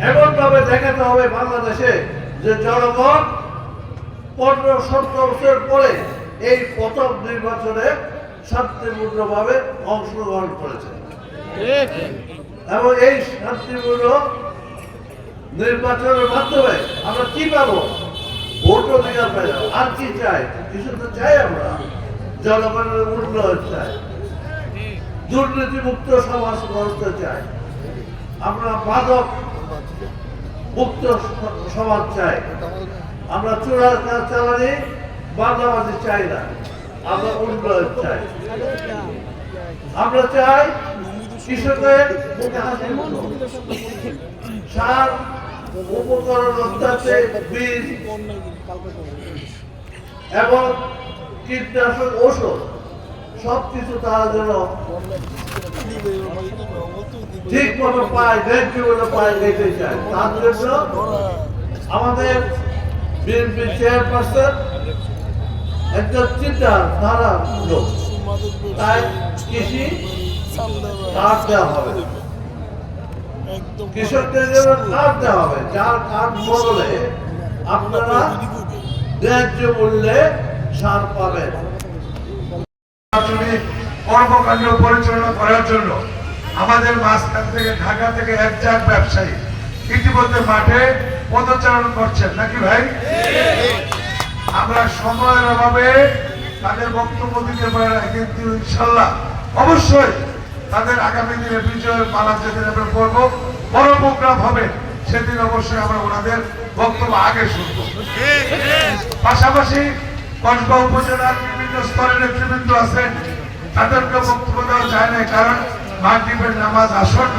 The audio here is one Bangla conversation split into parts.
এমন ভাবে দেখাতে হবে বাংলাদেশে যে জনগণ 15-17 বছর পরে এই প্রথম নির্বাচনে শান্তিপূর্ণভাবে অংশগ্রহণ করেছে এবং এই শান্তিপূর্ণ নির্বাচনের মাধ্যমে আমরা কি পাবো? ভোট অধিকার পাই। আর কি চাই? কিছু তো চাই, আমরা জনগণের উন্নয়ন চাই, দুর্নীতিমুক্ত সমাজ ব্যবস্থা চাই, আমরা মাদক মুক্ত সমাজ চাই, আমরা চোরাচালানি বাংলাবাদী চাই না, আমরা উন্নয়ন চাই। আমরা চাই কৃষকের মুখে হাসি মুখো, সার উপকরণ অত্যাধিক বীজ এবং কীটনাশক ঔষধ সবকিছু তারা যেন ঠিক মতো পায়, ন্যায্য মতো পায়, নিতে চায়। তার জন্য আমাদের বিএনপি চেয়ারপারসন একজন চিন্তা ধারা লোক, তাই কৃষি কার্ড দেওয়া হবে, কৃষকদের জন্য কার্ড দেওয়া হবে, যার কার্ড বদলে আপনারা ন্যায্য মূল্যে সার পাবেন। কর্মকাণ্ড পরিচালনা করার জন্য আমাদের মাঝখান থেকে ঢাকা থেকে একজন ব্যবসায়ী ইতিমধ্যে মাঠে পদচারণ করছেন, নাকি ভাই? আমরা সময়ের অভাবে তাদের বক্তব্য দিতে পারি না, কিন্তু ইনশাল্লাহ অবশ্যই তাদের আগামী দিনে বিজয়ের মালা যেদিন আমরা করবো, বড় প্রোগ্রাম হবে, সেদিন অবশ্যই আমরা ওনাদের বক্তব্য আগে শুনবো। পাশাপাশি কসবা উপজেলার বিভিন্ন স্তরের নেতৃবৃন্দ আছেন, তাদেরকে বক্তব্য দেওয়া যায় না, কারণ মাগরিবের নামাজ আসন্ন।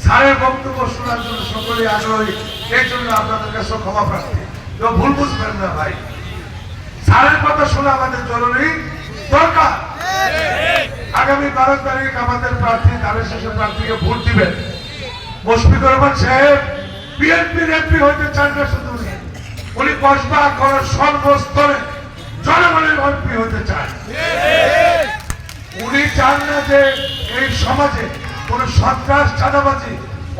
স্যারের বক্তব্য শোনার জন্য সকলেই আগ্রহী, এই জন্য আপনাদের কাছে ক্ষমা প্রার্থী। তো ভুল বুঝবেন না ভাই, স্যারের কথা শোনা আমাদের জরুরি দরকার। আগামী 12 তারিখ আমাদের প্রার্থী ধানের শেষে প্রার্থীকে ভোট দিবেন। মুশফিকুর রহমান সাহেব বিএনপির এমপি হইতে চান না, শুধু উনি কসবা করার সর্বস্তরে জনগণের এমপি হতে চান। উনি চান না যে এই সমাজে কোন সন্ত্রাস, চাঁদাবাজি,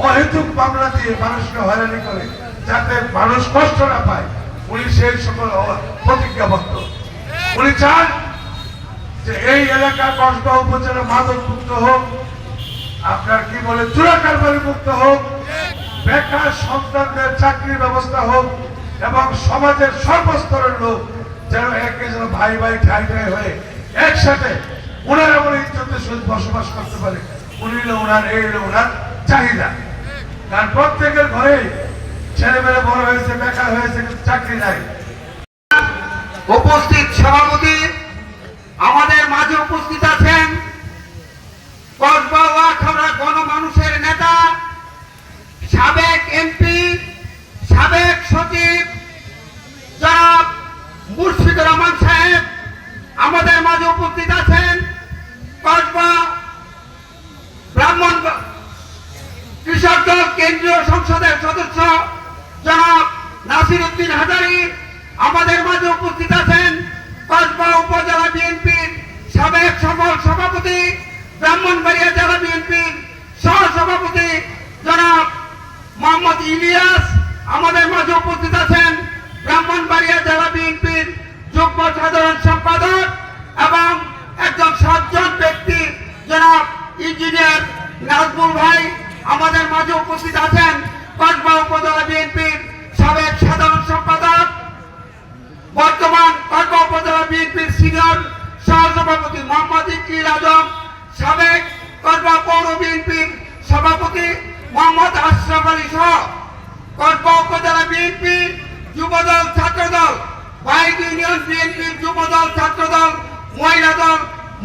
অহেতুক মামলা দিয়ে মানুষকে হয়রানি করে যাতে মানুষ কষ্ট না পায়, উনি সেই সকল প্রতিজ্ঞাবদ্ধ। উনি চান যে এই এলাকা কসবা উপজেলা মাদক মুক্ত হোক, আপনার কি বলে চোরাকারবারি মুক্ত হোক, বেকার সন্তানদের চাকরির ব্যবস্থা হোক, এবং সমাজের সর্বস্তরের লোক যেন একে যেন ভাই ভাই ঠাই ঠাই হয়ে একসাথে ওনারা বলে ইজ্জতের সহিত বসবাস করতে পারে। উনি ওনার এই ওনার চাহিদা, কারণ প্রত্যেকের ঘরে ছেলেমেয়েরা বড় হয়েছে, বেকার হয়েছে, কিন্তু চাকরি নাই। উপস্থিত সভাপতি, আমাদের মাঝে উপস্থিত আছেন কসবা ওয়াখাবড়া গণমানুষের নেতা, সাবেক এমপি, সাবেক সচিব জনাব মুশফিকুর রহমান সাহেব। আমাদের মাঝে উপস্থিত আছেন কসবা ব্রাহ্মণ কৃষক দল কেন্দ্রীয় সংসদের সদস্য জনাব নাসির উদ্দিন হাজারী। আমাদের মাঝে উপস্থিত আছেন কসবা উপজেলা বিএনপির সাবেক সফল সভাপতি, ব্রাহ্মণবাড়িয়া জেলা বিএনপির সহ সভাপতি জনাব মোহাম্মদ ইলিয়াস। আমাদের মাঝে উপস্থিত আছেন ব্রাহ্মণবাড়িয়া জেলা বিএনপির যুগ্ম সাধারণ সম্পাদক এবং একজন সজ্জন ব্যক্তি জনাব ইঞ্জিনিয়ার নাজমুল ভাই। আমাদের মাঝে উপস্থিত আছেন কসবা উপজেলা বিএনপির সাবেক সাধারণ সম্পাদক, বর্তমান কসবা উপজেলা বিএনপির সিনিয়র সহসভাপতি মোহাম্মদ ইকরিল আজম, সাবেক কসবা পৌর বিএনপির সভাপতি মোহাম্মদ আশরাফ আলী সহ কসবা উপজেলা বিএনপি যুবদল, ছাত্রদল, বাইক ইউনিয়ন বিএনপির যুবদল, ছাত্রদল, মহিলা দল,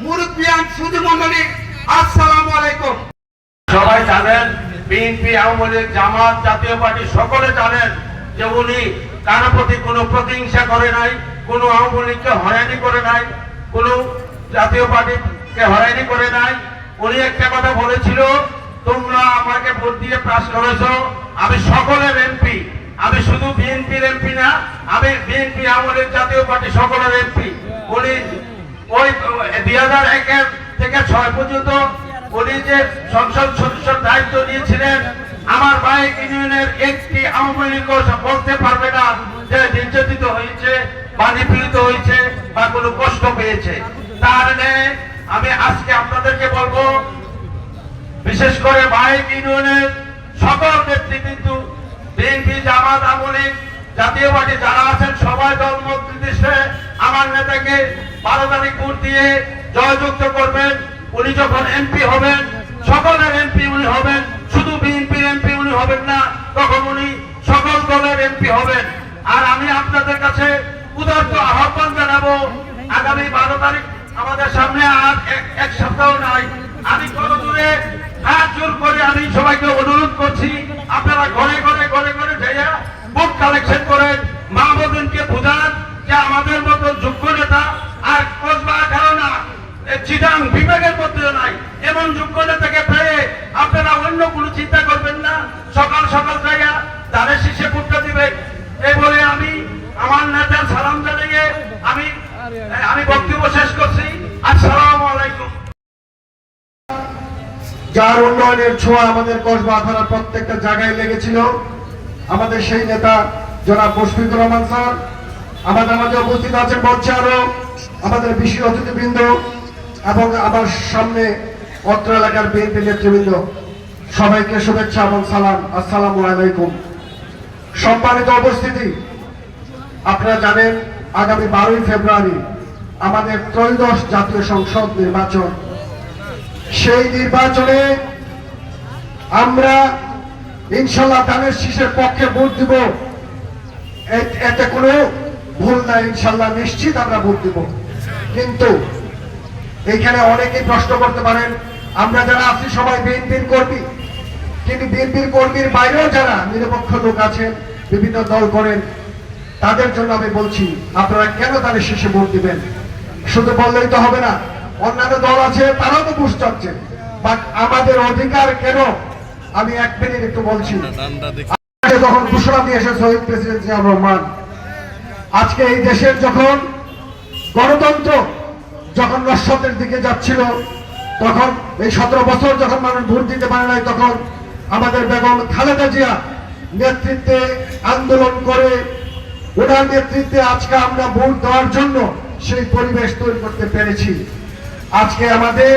মুরব্বিয়ান, সুধী মন্ডলী, আসসালামু আলাইকুম। সবাই জানেন বিএনপি, আওয়ামী লীগ, জামাত, জাতীয় পার্টি সকলে জানেন যে উনি কারো প্রতি কোনো প্রতিহিংসা করে নাই, কোনো আওয়ামী লীগকে হয়রানি করে নাই, কোনো জাতীয় পার্টিকে হয়রানি করে নাই। উনি একটা কথা বলেছিল, তোমরা আমাকে ভোট দিয়ে পাস করেছো, আমি সকলের এমপি, আমি শুধু বিএনপির এমপি না, আমি বিএনপি, আওয়ামী লীগ, জাতীয় পার্টি সকলের এমপি। উনি ওই 2001 থেকে 6 পর্যন্ত উনি যে সংসদ সদস্যের দায়িত্ব নিয়েছিলেন, আমার বাইক ইউনিয়নের একটি আওয়ামী লীগ বলতে পারবে না যে নির্যাতিত হয়েছে বা নিপীড়িত হয়েছে বা কোনো কষ্ট পেয়েছে। তার আমি আজকে আপনাদেরকে বলবো, বিশেষ করে বাইক ইউনিয়নের সকল নেতৃবৃন্দ, বিএনপি, জামাত, আওয়ামী লীগ, জাতীয় পার্টি যারা আছেন সবাই দল মত নির্দেশে আমার নেতাকে 12 তারিখ ভোট দিয়ে জয়যুক্ত করবেন। উনি যখন এমপি হবেন, সকলের এমপি উনি হবেন, শুধু বিএনপির এমপি উনি হবেন না, তখন উনি সকল দলের এমপি হবেন। আর আমি আপনাদের কাছে উদার্ত আহ্বান জানাবো, আগামী 12 তারিখ আমাদের সামনে আর এক সপ্তাহ নাই। আমি কত দূরে হাত জোর করে আমি সবাইকে অনুরোধ করছি, আপনারা ঘরে ঘরে ঘরে ঘরে যাইয়া ভোট কালেকশন করেন, মা বোনকে বুঝান যে আমাদের মতো যোগ্য নেতা আর কসবা ধারণা চিটাং বিভাগের মধ্যে নাই, এমন যোগ্য নেতাকে পেয়ে আপনারা অন্য কোনো চিন্তা করবেন না, সকাল সকাল জায়গা তাদের শীর্ষে ভোটটা দিবেন। এই বলে আমি আমার নেতার সালাম জানিয়ে আমি বক্তব্য শেষ করছি। আসসালামু আলাইকুম। যার উন্নয়নের ছোঁয়া আমাদের কসবা থানার প্রত্যেকটা জায়গায় লেগেছিল, আমাদের সেই নেতা জনাব মুশফিকুর রহমান স্যার আমাদের মাঝে উপস্থিত আছেন। মঞ্চে আরো আমাদের বিশেষ অতিথিবৃন্দ এবং আমার সামনে অত্র এলাকার বিএনপি নেতৃবৃন্দ, সবাইকে শুভেচ্ছা এবং সালাম। আসসালামু আলাইকুম। সম্মানিত উপস্থিতি, আপনারা জানেন আগামী 12ই ফেব্রুয়ারি আমাদের ত্রয়োদশ জাতীয় সংসদ নির্বাচন। সেই নির্বাচনে আমরা ইনশাল্লাহ ধানের শীষের পক্ষে ভোট দিব, এতে কোনো ভুল নাই, ইনশাল্লাহ নিশ্চিত আমরা ভোট দিব। কিন্তু এইখানে অনেকেই প্রশ্ন করতে পারেন, আমরা যারা আছি সবাই বিএনপির কর্মী, কিন্তু বিএনপির কর্মীর বাইরেও যারা নিরপেক্ষ লোক আছেন, বিভিন্ন দল করেন, তাদের জন্য আমি বলছি আপনারা কেন ধানের শীষে ভোট দিবেন? শুধু বললেই তো হবে না, অন্যান্য দল আছে তারাও তো বুঝতে পারছেন, বাট আমাদের অধিকার কেন? আমি 1 মিনিট একটু বলছি। যখন ঘোষণা দিয়েছে শহীদ প্রেসিডেন্ট জিয়াউর রহমান, আজকে এই দেশের যখন গণতন্ত্র যখন নস্যাতের দিকে যাচ্ছিল, তখন এই 17 বছর যখন মানুষ ভোট দিতে পারে নাই, তখন আমাদের বেগম খালেদা জিয়া নেতৃত্বে আন্দোলন করে, ওনার নেতৃত্বে আজকে আমরা ভোট দেওয়ার জন্য সেই পরিবেশ তৈরি করতে পেরেছি। আজকে আমাদের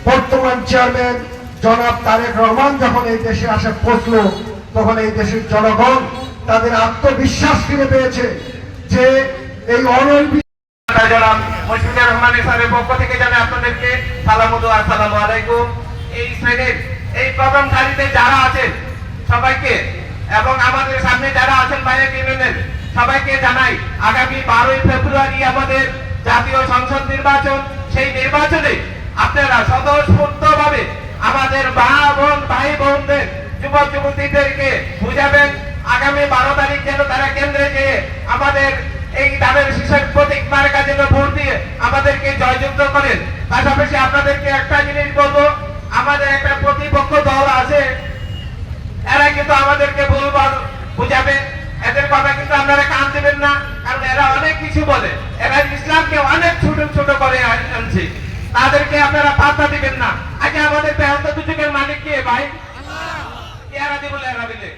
বর্তমান চেয়ারম্যান জনাব তারেক রহমান যখন এই দেশে আসে পৌঁছলো, তখন এই দেশের জনগণ তাদের আত্মবিশ্বাস ফিরে পেয়েছে যে এই জনাব মুশফিকুর রহমান স্যারের পক্ষ থেকে জানাই আপনাদেরকে আসসালামু আলাইকুম। এই শ্রেণীর এই প্রথম সারিতে যারা আছেন সবাইকে এবং আমাদের সামনে যারা আছেন বাইক ইউনিয়নের সবাইকে জানাই, আগামী 12ই ফেব্রুয়ারি আমাদের জাতীয় সংসদ নির্বাচন। সেই নির্বাচনে আপনারা স্বতঃস্ফূর্তভাবে আমাদের ভাই বোনদের, যুবক যুবতীদেরকে বুঝাবেন আগামী 12 তারিখ যেন তারা কেন্দ্রে যেয়ে আমাদের এই ধানের শীষের প্রতীক মার্কা যেন ভোট দিয়ে আমাদেরকে জয়যুক্ত করেন। পাশাপাশি আপনাদেরকে একটা জিনিস বলবো, আমাদের একটা প্রতিপক্ষ দল আছে, এরা কিন্তু আমাদেরকে বুঝাবে, এদের কথা কিন্তু আপনারা কান দেবেন না, কারণ এরা অনেক কিছু বলে, এরা ইসলামকে অনেক ছোট ছোট করে আনছে, তাদেরকে আপনারা পাত্তা দিবেন না। আগে আমাদের বেহন্ত দুচকের মালিক কে ভাই? এরা দিব এরা বিলে